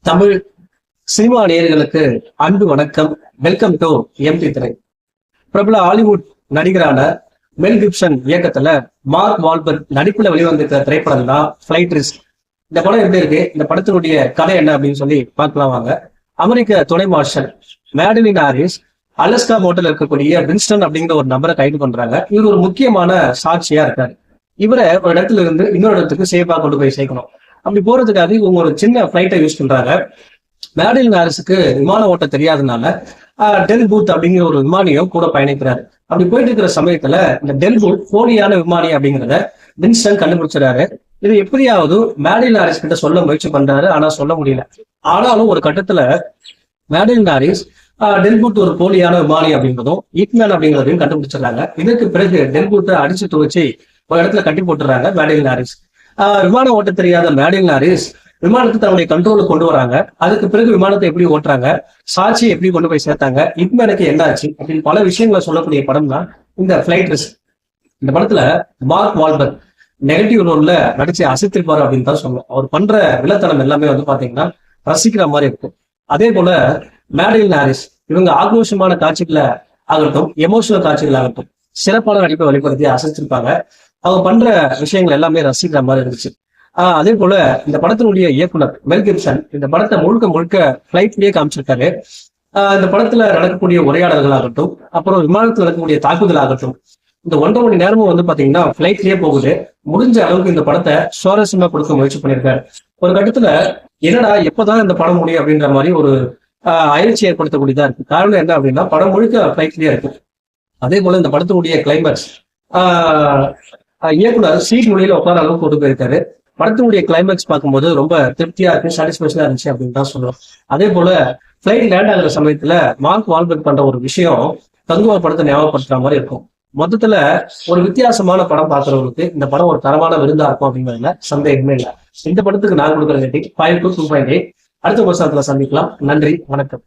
Tamil cinema நேயர்களுக்கு அன்பு வணக்கம். வெல்கம் டு எம்டி திரை. பிரபல ஹாலிவுட் நடிகரான மெல் கிப்சன் இயக்கத்துல மார்க் வால்பர்க் நடிப்புல வெளிவந்திருக்கிற திரைப்படம் தான் ஃபிளைட் ரிஸ்க். இந்த படம் எப்படி இருக்கு, இந்த படத்தினுடைய கதை என்ன அப்படின்னு சொல்லி பார்க்கலாம் வாங்க. அமெரிக்க துணை மார்ஷல் மேடலின் ஹாரிஸ் அலஸ்கா மாவட்டத்தில் இருக்கக்கூடிய வின்ஸ்டன் அப்படிங்கிற ஒரு நபரை கைது பண்றாங்க. இவர் ஒரு முக்கியமான சாட்சியா இருக்காரு. இவரை ஒரு இடத்துல இருந்து இன்னொரு இடத்துக்கு சேஃபா கொண்டு போய் சேர்க்கணும். அப்படி போறதுக்காக இவங்க ஒரு சின்ன பிளைட்டை யூஸ் பண்றாங்க. மேடலின் ஹாரிஸுக்கு விமான ஓட்ட தெரியாதனால டெல் பூத் அப்படிங்கிற ஒரு விமானியும் கூட பயணிக்கிறாரு. அப்படி போயிட்டு இருக்கிற சமயத்துல இந்த டெல் பூத் போலியான விமானி அப்படிங்கிறத வின்ஸ்டன் கண்டுபிடிச்சிடாரு. இது எப்படியாவது மேடலின் ஹாரிஸ் கிட்ட சொல்ல முயற்சி பண்றாரு, ஆனா சொல்ல முடியல. ஆனாலும் ஒரு கட்டத்துல மேடலின் ஹாரிஸ் டெல் பூத் ஒரு போலியான விமானி அப்படிங்கிறதும் ஈக்மேன் அப்படிங்கிறதையும் கண்டுபிடிச்சிடறாங்க. இதற்கு பிறகு டெல் பூத்தை அடிச்சு துவச்சு ஒரு இடத்துல கட்டி போட்டுறாங்க மேடலின் ஹாரிஸ். விமானம் ஓட்ட தெரியாத மேடலின் ஹாரிஸ் விமானத்தை தன்னுடைய கண்ட்ரோலுக்கு கொண்டு வராங்க. அதுக்கு பிறகு விமானத்தை எப்படி ஓட்டுறாங்க, சாட்சியை எப்படி கொண்டு போய் சேர்த்தாங்க, இக்மேனுக்கு என்ன ஆச்சு அப்படின்னு பல விஷயங்களை சொல்லக்கூடிய படம் தான் இந்த ஃபிளைட் ரிஸ்க். இந்த படத்துல மார்க் வால்பர்க் நெகட்டிவ் ரோல்ல நடிச்சு அசைத்திருப்பாரு அப்படின்னு தான் சொல்லுவோம். அவர் பண்ற வில்லத்தனம் எல்லாமே பாத்தீங்கன்னா ரசிக்கிற மாதிரி இருக்கும். அதே போல மேடலின் ஹாரிஸ் இவங்க ஆக்ரோஷமான காட்சிகளை ஆகட்டும், எமோஷனல் காட்சிகள் ஆகட்டும், சிறப்பான நடிப்பை வெளிப்படுத்தி அசைச்சிருப்பாங்க. அவங்க பண்ற விஷயங்கள் எல்லாமே ரசிக்கிற மாதிரி இருந்துச்சு. அதே போல இந்த படத்தினுடைய இயக்குனர் மெல் கிப்சன் இந்த படத்தை முழுக்க முழுக்க பிளைட்லயே காமிச்சிருக்காரு. இந்த படத்துல நடக்கக்கூடிய உரையாடல்கள் ஆகட்டும், அப்புறம் விமானத்துல நடக்கக்கூடிய தாக்குதல் ஆகட்டும், இந்த 1.5 மணி நேரமும் பாத்தீங்கன்னா பிளைட்லயே போகுது. முடிஞ்ச அளவுக்கு இந்த படத்தை சுவாரஸ்யமா கொடுக்க முயற்சி பண்ணியிருக்காரு. ஒரு கட்டத்துல என்னடா எப்பதான் இந்த படம் முடியும் அப்படின்ற மாதிரி ஒரு அயற்சி ஏற்படுத்தக்கூடியதா இருக்கு. காரணம் என்ன அப்படின்னா படம் முழுக்க பிளைட்லயே இருக்கு. அதே போல இந்த படத்தினுடைய கிளைமேக்ஸ் இயக்குனர் சீட் மொழியில உட்கார அளவுக்கு கொண்டு போயிருக்காரு. படத்தினுடைய கிளைமேக்ஸ் பார்க்கும்போது ரொம்ப திருப்தியா இருக்கு, சாட்டிஸ்பேக்ஷனா இருந்துச்சு அப்படின்னு தான் சொல்லுவோம். அதே போல பிளைட் லேண்ட் ஆகுற சமயத்துல மார்க் வால்பர்க் பண்ற ஒரு விஷயம் கங்குவா படத்தை ஞாபகப்படுத்துற மாதிரி இருக்கும். மொத்தத்துல ஒரு வித்தியாசமான படம் பார்க்கறவங்களுக்கு இந்த படம் ஒரு தரமான விருந்தா இருக்கும் அப்படிங்கிறதுல சந்தேகமே இல்லை. இந்த படத்துக்கு நான் கொடுக்குற ரேட்டிங் 5 to 2.8. அடுத்த வருஷத்துல சந்திக்கலாம். நன்றி, வணக்கம்.